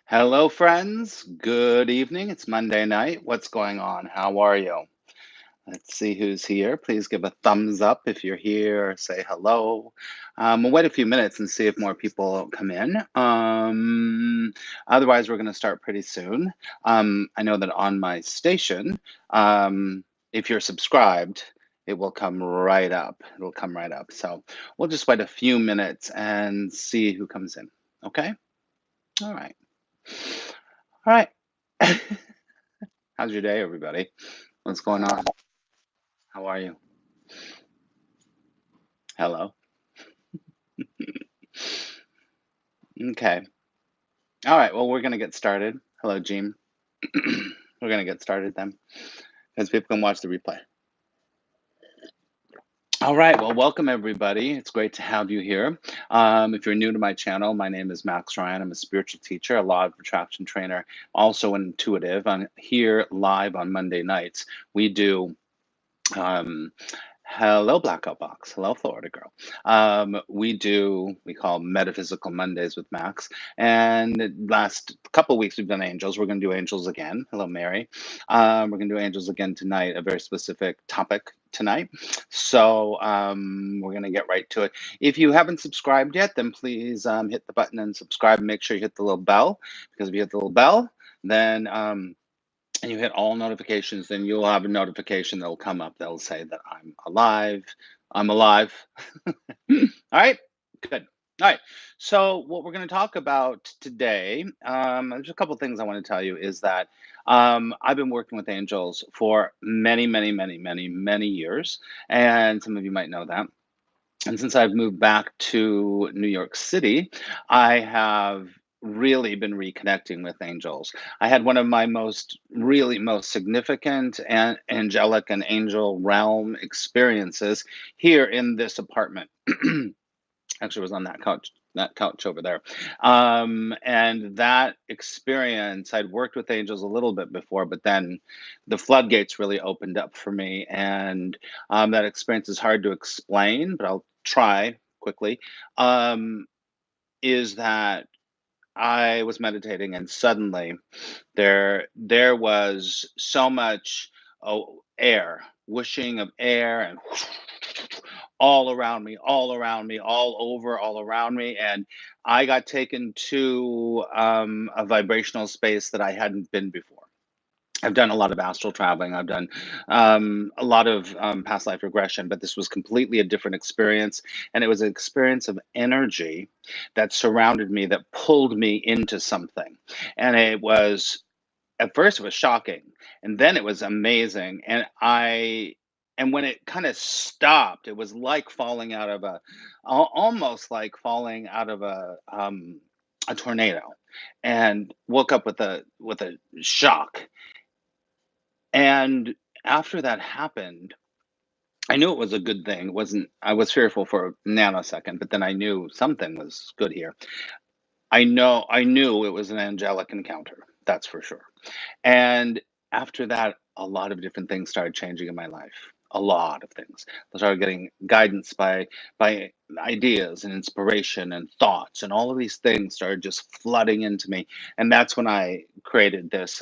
Hello, friends. Good evening. It's Monday night. What's going on? How are you? Let's see who's here. Please give a thumbs up if you're here. Say hello. We'll wait a few minutes and see if more people come in. Otherwise, we're going to start pretty soon. I know that on my station, if you're subscribed, it will come right up. It'll come right up. So we'll just wait a few minutes and see who comes in. Okay? All right. All right. How's your day, everybody? What's going on? How are you? Hello. Okay. All right. Well, we're going to get started. Hello, Jean. We're going to get started then because people can watch the replay. All right. Well, welcome, everybody. It's great to have you here. If you're new to my channel, my name is Max Ryan. I'm a spiritual teacher, a law of attraction trainer, also an intuitive. I'm here live on Monday nights. We do. Um, Hello, Blackout Box. Hello, Florida girl. We call Metaphysical Mondays with Max. And last couple weeks, we've done angels. We're going to do angels again. Hello, Mary. We're going to do angels again tonight, a very specific topic tonight. So we're going to get right to it. If you haven't subscribed yet, then please hit the button and subscribe. Make sure you hit the little bell, because if you hit the little bell, then and you hit all notifications, then you'll have a notification that'll come up that'll say that I'm alive. I'm alive. All right, good. All right. So what we're going to talk about today, there's a couple things I want to tell you is that I've been working with angels for many, many, many, many, many years, and some of you might know that. And since I've moved back to New York City, I have really been reconnecting with angels. I had one of my most significant and angelic and angel realm experiences here in this apartment. Actually, was on that couch over there. And that experience, I'd worked with angels a little bit before, but then the floodgates really opened up for me. And that experience is hard to explain, but I'll try quickly. Um, is that I was meditating, and suddenly there was so much air, whooshing of air, and all around me, all around me, all over, all around me, and I got taken to a vibrational space that I hadn't been before. I've done a lot of astral traveling. I've done a lot of past life regression, but this was completely a different experience. And it was an experience of energy that surrounded me, that pulled me into something. And at first, it was shocking. And then it was amazing. And when it kind of stopped, it was like falling out of almost like falling out of a tornado, and woke up with a shock. And after that happened, I knew it was a good thing. It wasn't I was fearful for a nanosecond, but then I knew something was good here. I knew it was an angelic encounter. That's for sure. And after that, a lot of different things started changing in my life. A lot of things. I started getting guidance by ideas and inspiration and thoughts, and all of these things started just flooding into me. And that's when I created this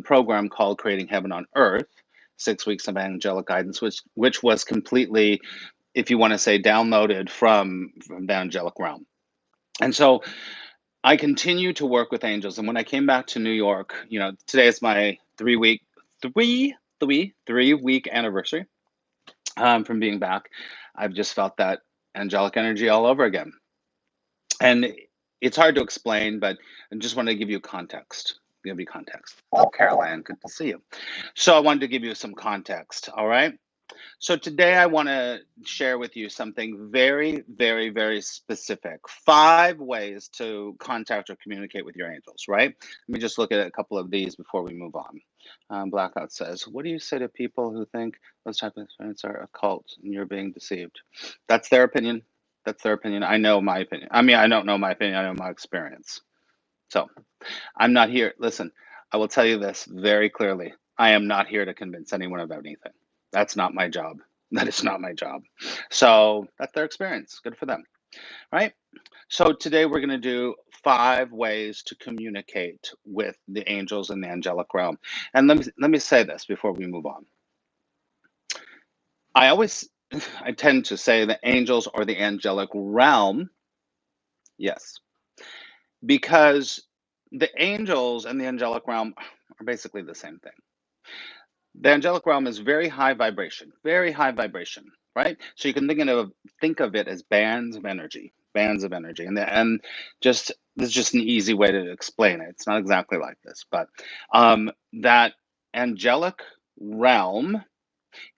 program called Creating Heaven on Earth. 6 weeks of angelic guidance, which was completely, if you want to say, downloaded from the angelic realm. And so I continue to work with angels. And when I came back to New York, today is my 3 week anniversary from being back. I've just felt that angelic energy all over again. And it's hard to explain, but I just want to give you context. Give you context. Oh, Caroline, good to see you. So I wanted to give you some context. All right. So today I want to share with you something very, very, very specific. 5 ways to contact or communicate with your angels, right? Let me just look at a couple of these before we move on. Blackout says, what do you say to people who think those type of experiences are occult and you're being deceived? That's their opinion. That's their opinion. I know my opinion. I mean, I don't know my opinion. I know my experience. So I'm not here. Listen, I will tell you this very clearly. I am not here to convince anyone about anything. That's not my job. That is not my job. So that's their experience. Good for them. Right? So today we're going to do 5 ways to communicate with the angels in the angelic realm. And let me say this before we move on. I always I tend to say the angels or the angelic realm, yes, because the angels and the angelic realm are basically the same thing. The angelic realm is very high vibration, right? So you can think of it as bands of energy, and just this is just an easy way to explain it. It's not exactly like this, but that angelic realm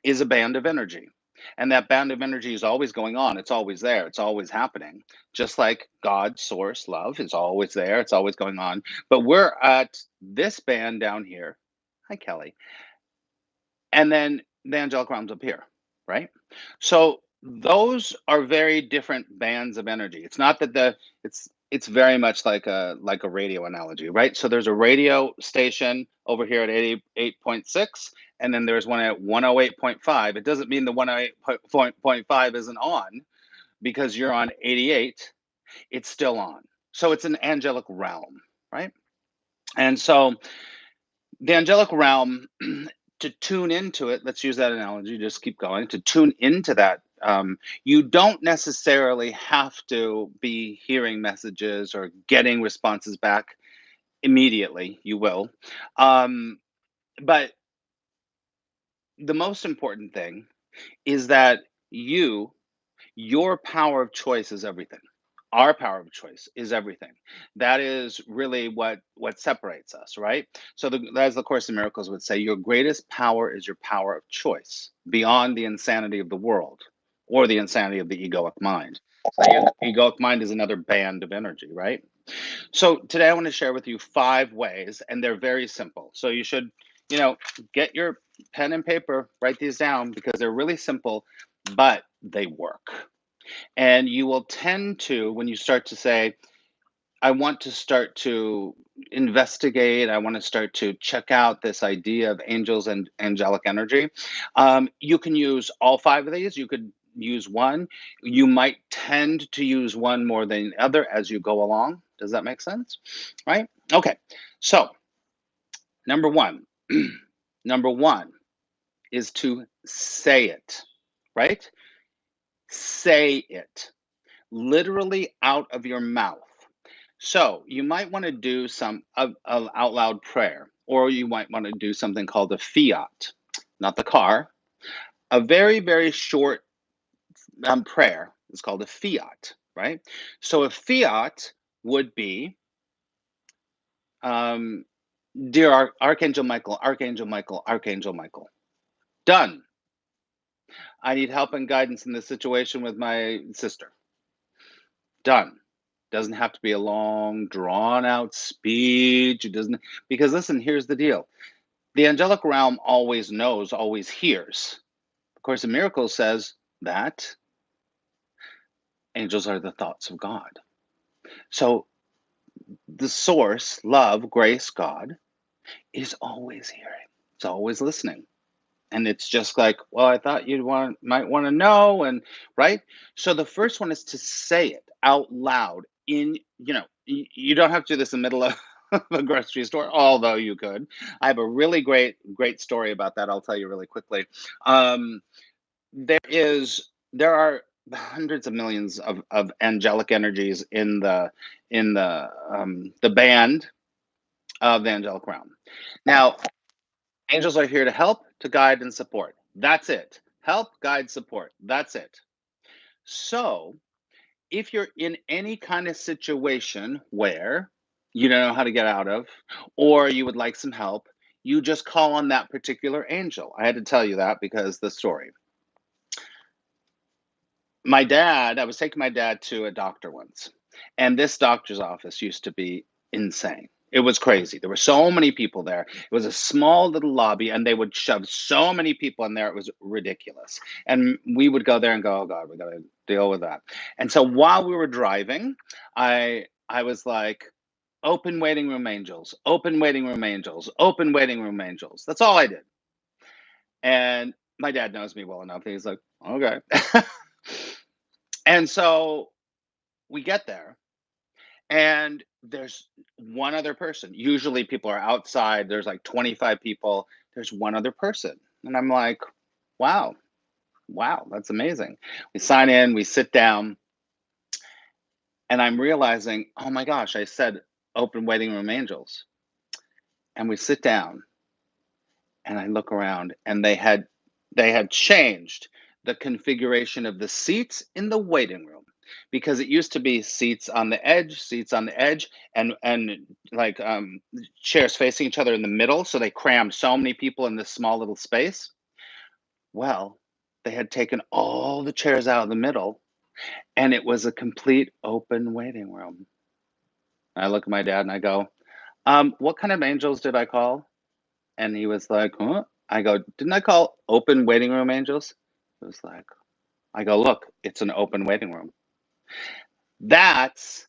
is a band of energy. And that band of energy is always going on. It's always there. It's always happening. Just like God, source, love is always there. It's always going on. But we're at this band down here. Hi, Kelly. And then the angelic realms appear, right? So those are very different bands of energy. It's not that it's very much like a radio analogy, right? So there's a radio station over here at 88.6, and then there's one at 108.5. It doesn't mean the 108.5 isn't on because you're on 88, it's still on. So it's an angelic realm, right? And so the angelic realm, to tune into it, let's use that analogy, just keep going. To tune into that, you don't necessarily have to be hearing messages or getting responses back immediately. You will. Um, but the most important thing is that you your power of choice is everything. Our power of choice is everything. That is really what separates us, right? So as the Course in Miracles would say, your greatest power is your power of choice, beyond the insanity of the world or the insanity of the egoic mind. So the egoic mind is another band of energy, right? So today I want to share with you 5 ways, and they're very simple. So you should, you know, get your pen and paper, write these down because they're really simple, but they work. And you will tend to, when you start to say, I want to start to investigate, I want to start to check out this idea of angels and angelic energy. You can use all 5 of these. You could use one. You might tend to use one more than the other as you go along. Does that make sense? Right? Okay. So, number one, number one is to say it, right? Say it literally out of your mouth. So you might want to do some out loud prayer, or you might want to do something called a fiat, not the car. A very, very short prayer is called a fiat, right? So a fiat would be, um, Dear Archangel Michael, Archangel Michael, Archangel Michael, done. I need help and guidance in this situation with my sister. Done. Doesn't have to be a long, drawn out speech. It doesn't, because listen, here's the deal. The angelic realm always knows, always hears. Of Course in Miracles says that angels are the thoughts of God. So the source, love, grace, God, is always hearing. It's always listening. And it's just like, well, I thought might want to know, and right. So the first one is to say it out loud. You don't have to do this in the middle of a grocery store, although you could. I have a really great story about that. I'll tell you really quickly. Um, there are hundreds of millions of angelic energies in the band of the angelic realm. Now, angels are here to help, to guide, and support. That's it. Help, guide, support. That's it. So, if you're in any kind of situation where you don't know how to get out of, or you would like some help, you just call on that particular angel. I had to tell you that because the story. I was taking my dad to a doctor once, and this doctor's office used to be insane. It was crazy. There were so many people there. It was a small little lobby, and they would shove so many people in there. It was ridiculous. And we would go there and go, "Oh God, we got to deal with that." And so while we were driving, I was like, "Open waiting room angels, open waiting room angels, open waiting room angels." That's all I did. And my dad knows me well enough. He's like, "Okay." And so We get there, and there's one other person. Usually people are outside, there's like 25 people, there's one other person. And I'm like, wow, wow, that's amazing. We sign in, we sit down, and I'm realizing, oh my gosh, I said open waiting room angels. And we sit down, and I look around, and they had changed the configuration of the seats in the waiting room, because it used to be seats on the edge, and like chairs facing each other in the middle, so they crammed so many people in this small little space. Well, they had taken all the chairs out of the middle, and it was a complete open waiting room. I look at my dad and I go, what kind of angels did I call? And he was like, "Huh?" I go, "Didn't I call open waiting room angels?" It was like, I go, "Look, it's an open waiting room." That's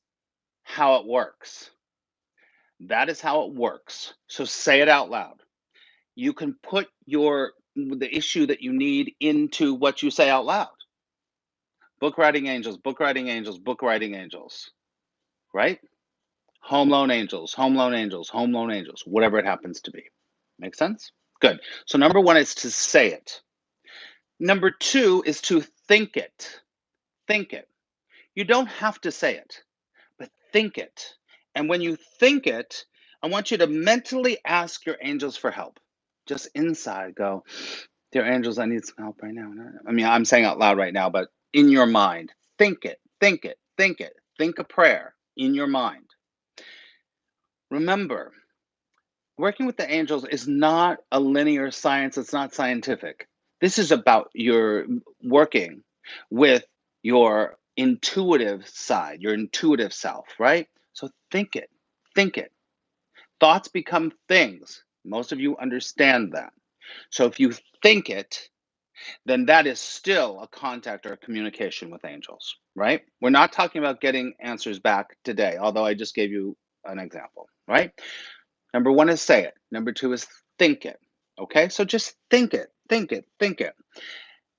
how it works. That is how it works. So say it out loud. You can put the issue that you need into what you say out loud. Book writing angels, book writing angels, book writing angels, right? Home loan angels, home loan angels, home loan angels, whatever it happens to be. Make sense? Good. So number 1 is to say it. Number 2 is to think it. Think it. You don't have to say it, but think it. And when you think it, I want you to mentally ask your angels for help. Just inside, go, "Dear angels, I need some help right now." I mean, I'm saying out loud right now, but in your mind, think it, think it, think it. Think a prayer in your mind. Remember, working with the angels is not a linear science, it's not scientific. This is about your working with your intuitive side, your intuitive self, right? So think it. Thoughts become things. Most of you understand that. So if you think it, then that is still a contact or a communication with angels, right? We're not talking about getting answers back today, although I just gave you an example, right? Number 1 is say it. Number 2 is think it. Okay? So just think it, think it, think it.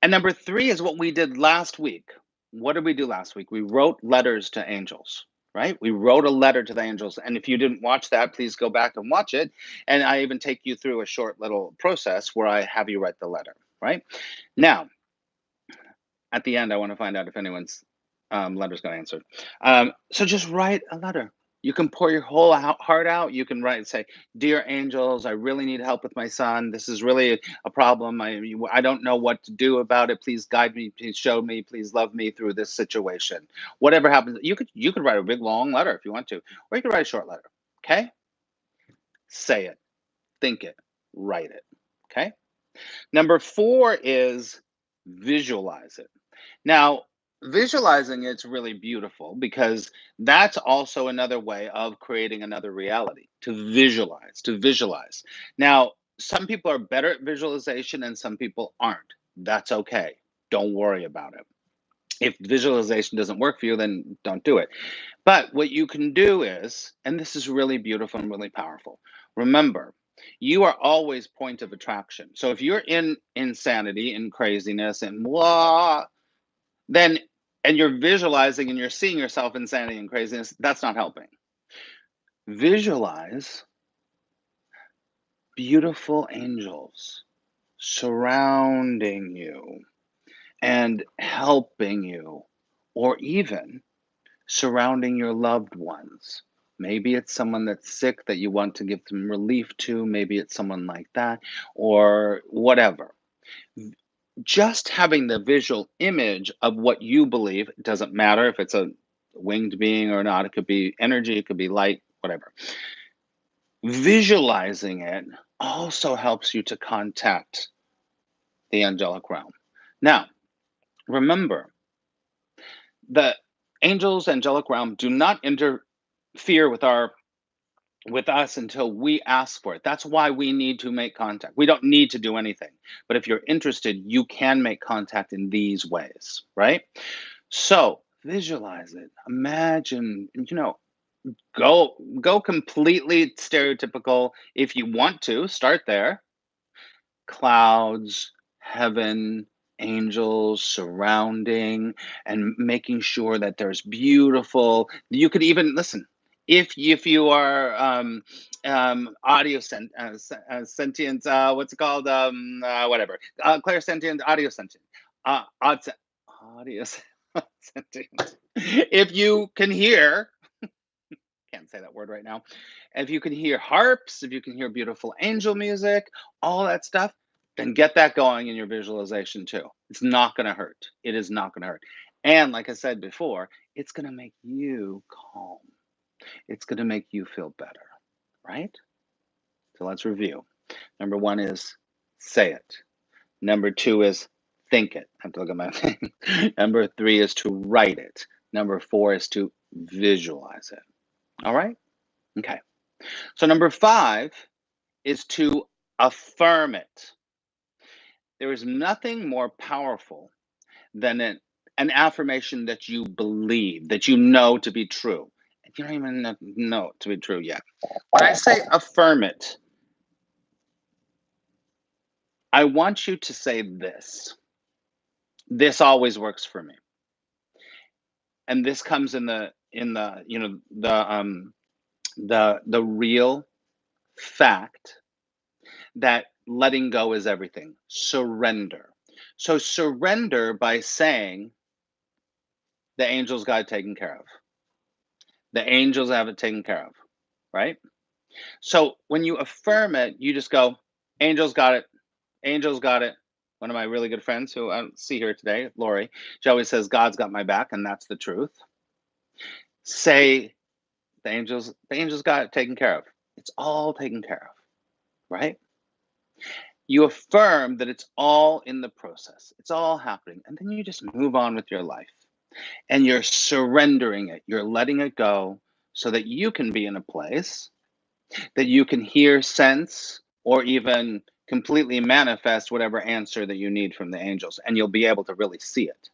And number 3 is what we did last week. What did we do last week? We wrote letters to angels, right? We wrote a letter to the angels. And if you didn't watch that, please go back and watch it. And I even take you through a short little process where I have you write the letter, right? Now, at the end, I want to find out if anyone's letters got answered. So just write a letter. You can pour your whole heart out. You can write, say, "Dear angels, I really need help with my son. This is really a problem. I don't know what to do about it. Please guide me. Please show me. Please love me through this situation." Whatever happens, you could write a big long letter if you want to, or you could write a short letter. Okay, say it, think it, write it. Okay. Number 4 is visualize it. Now, visualizing it's really beautiful because that's also another way of creating another reality, to visualize, to visualize. Now, some people are better at visualization and some people aren't. That's okay. Don't worry about it. If visualization doesn't work for you, then don't do it. But what you can do is, and this is really beautiful and really powerful, remember, you are always point of attraction. So if you're in insanity and craziness and blah, then and you're visualizing and you're seeing yourself insanity and craziness, that's not helping. Visualize beautiful angels surrounding you and helping you, or even surrounding your loved ones. Maybe it's someone that's sick that you want to give some relief to, maybe it's someone like that, or whatever. Just having the visual image of what you believe, it doesn't matter if it's a winged being or not, it could be energy, it could be light, whatever. Visualizing it also helps you to contact the angelic realm. Now, remember, the angels, angelic realm do not interfere with us until we ask for it. That's why we need to make contact. We don't need to do anything. But if you're interested, you can make contact in these ways, right? So visualize it. Imagine, go completely stereotypical if you want to. Start there. Clouds, heaven, angels surrounding and making sure that there's beautiful. You could even listen if you are audio sentient. What's it called? Whatever. Clairsentient, audio sentient. Audio sentient. If you can hear, can't say that word right now. If you can hear harps, if you can hear beautiful angel music, all that stuff, then get that going in your visualization too. It's not going to hurt. It is not going to hurt. And like I said before, it's going to make you calm. It's going to make you feel better, right? So let's review. Number one is say it. Number two is think it. I have to look at my thing. Number three is to write it. Number four is to visualize it. All right? Okay. So number five is to affirm it. There is nothing more powerful than an affirmation that you believe, that you know to be true. You don't even know it to be true yet. When I say affirm it, I want you to say this. This always works for me. And this comes in the the real fact that letting go is everything. Surrender. So surrender by saying the angels got it taken care of. The angels have it taken care of, right? So when you affirm it, you just go, angels got it. Angels got it. One of my really good friends who I don't see here today, Lori, she always says, God's got my back, and that's the truth. Say the angels got it taken care of. It's all taken care of, right? You affirm that it's all in the process. It's all happening. And then you just move on with your life. And you're surrendering it. You're letting it go so that you can be in a place that you can hear, sense, or even completely manifest whatever answer that you need from the angels. And you'll be able to really see it.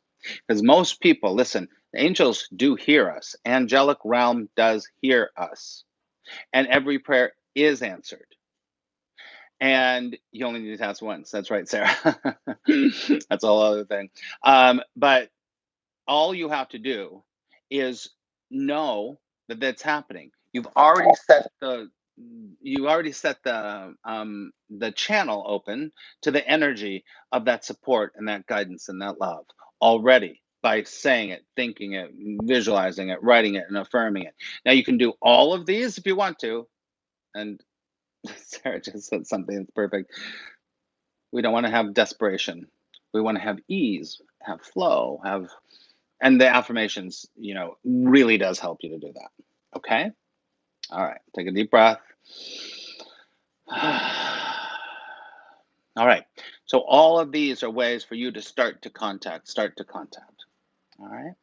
Because most people, listen, the angels do hear us. Angelic realm does hear us. And every prayer is answered. And you only need to ask once. That's right, Sarah. That's a whole other thing. But all you have to do is know that that's happening. You already set the channel open to the energy of that support and that guidance and that love already by saying it, thinking it, visualizing it, writing it, and affirming it. Now you can do all of these if you want to, and Sarah just said something that's perfect. We don't want to have desperation. We want to have ease, have flow, have, and the affirmations, really does help you to do that. Okay? All right. Take a deep breath. All right. So all of these are ways for you to start to contact. All right.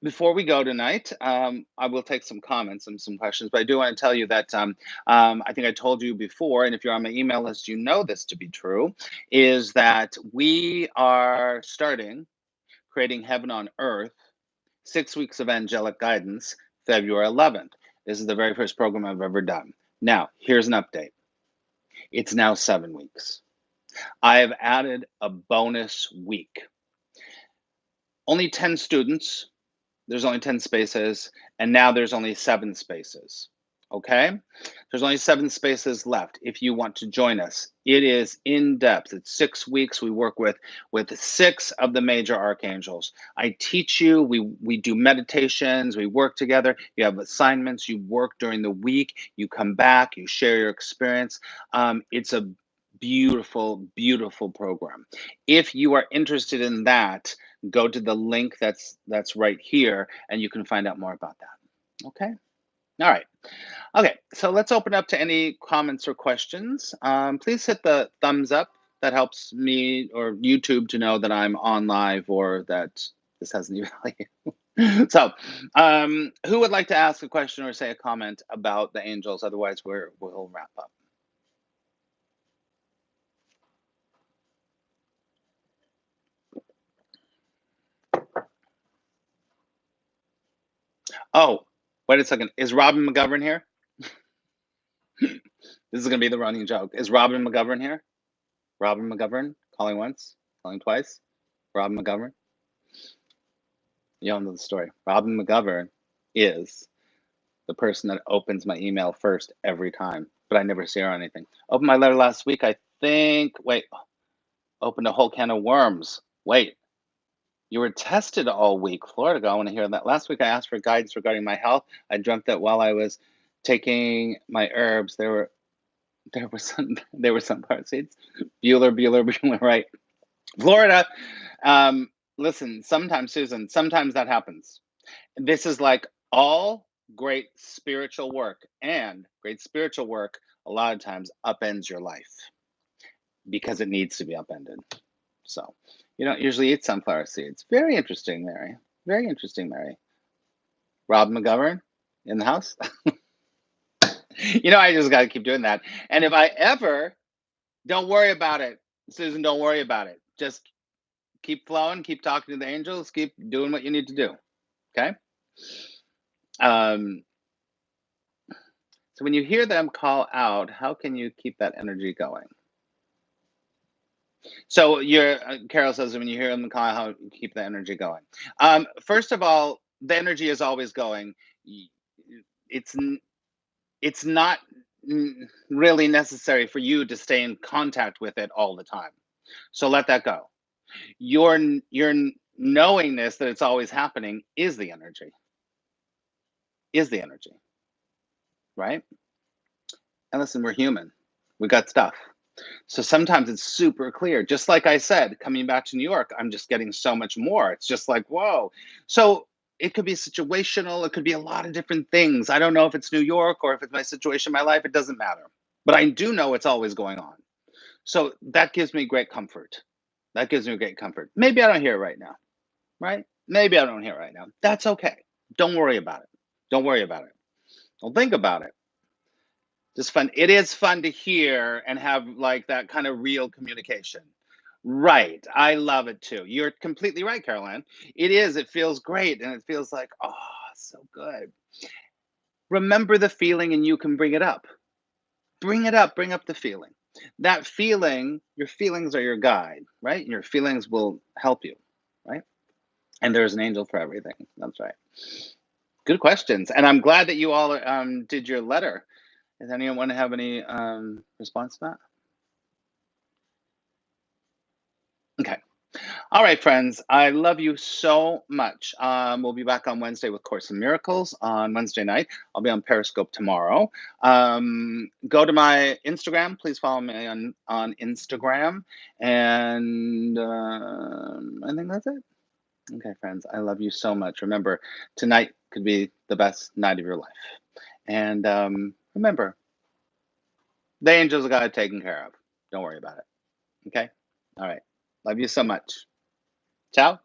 Before we go tonight, I will take some comments and some questions, but I do want to tell you that I think I told you before, and if you're on my email list, you know this to be true, is that we are starting Creating Heaven on Earth, 6 weeks of angelic guidance, February 11th. This is the very first program I've ever done. Now, here's an update. It's now 7 weeks. I have added a bonus week. Only 10 students, there's only 10 spaces, and now there's only 7 spaces. Okay? There's only 7 spaces left if you want to join us. It is in depth. It's 6 weeks. We work with 6 of the major archangels. I teach you, we do meditations, we work together. You have assignments, you work during the week, you come back, you share your experience. It's a beautiful, beautiful program. If you are interested in that, go to the link that's right here, and you can find out more about that. Okay? All right. Okay, so let's open up to any comments or questions. Please hit the thumbs up. That helps me or YouTube to know that I'm on live or that this has any value. So, who would like to ask a question or say a comment about the angels? Otherwise, we'll wrap up. Oh, wait a second. Is Robin McGovern here? This is going to be the running joke. Is Robin McGovern here? Robin McGovern calling once. calling twice. Robin McGovern. You all know the story. Robin McGovern is the person that opens my email first every time, but I never see her on anything. Opened my letter last week. I think. Wait, opened a whole can of worms. Wait, you were tested all week. Florida girl, I want to hear that. Last week I asked for guidance regarding my health. I dreamt that while I was taking my herbs, there were some sunflower seeds. Bueller, Bueller, Bueller, right? Florida. Um, Listen, sometimes Susan, sometimes that happens. This is like all great spiritual work, and great spiritual work a lot of times upends your life because it needs to be upended. So you don't usually eat sunflower seeds. Very interesting, Mary. Very interesting, Mary. Rob McGovern in the house. I just got to keep doing that. And if I ever, don't worry about it, Susan, don't worry about it. Just keep flowing, keep talking to the angels, keep doing what you need to do. Okay. Um, so when you hear them call out, how can you keep that energy going? So Carol says when you hear them call out, how you keep the energy going. First of all, the energy is always going. It's it's not really necessary for you to stay in contact with it all the time. So let that go. Your knowingness that it's always happening is the energy. Is the energy, right? And listen, we're human. We got stuff. So sometimes it's super clear. Just like I said, coming back to New York, I'm just getting so much more. It's just like, whoa. So it could be situational. It could be a lot of different things. I don't know if it's New York or if it's my situation, my life. It doesn't matter. But I do know it's always going on. So that gives me great comfort. That gives me great comfort. Maybe I don't hear it right now, right? Maybe I don't hear it right now. That's okay. Don't worry about it. Don't worry about it. Don't think about it. Just fun. It is fun to hear and have like that kind of real communication. Right. I love it too. You're completely right, Caroline. It is. It feels great. And it feels like, oh, so good. Remember the feeling and you can bring it up. Bring it up. Bring up the feeling. That feeling, your feelings are your guide, right? Your feelings will help you, right? And there's an angel for everything. That's right. Good questions. And I'm glad that you all did your letter. Does anyone have any response to that? Okay. All right, friends. I love you so much. We'll be back on Wednesday with Course in Miracles on Wednesday night. I'll be on Periscope tomorrow. Go to my Instagram. Please follow me on Instagram. And I think that's it. Okay, friends. I love you so much. Remember, tonight could be the best night of your life. And remember, the angels got it taken care of. Don't worry about it. Okay? All right. Love you so much. Ciao.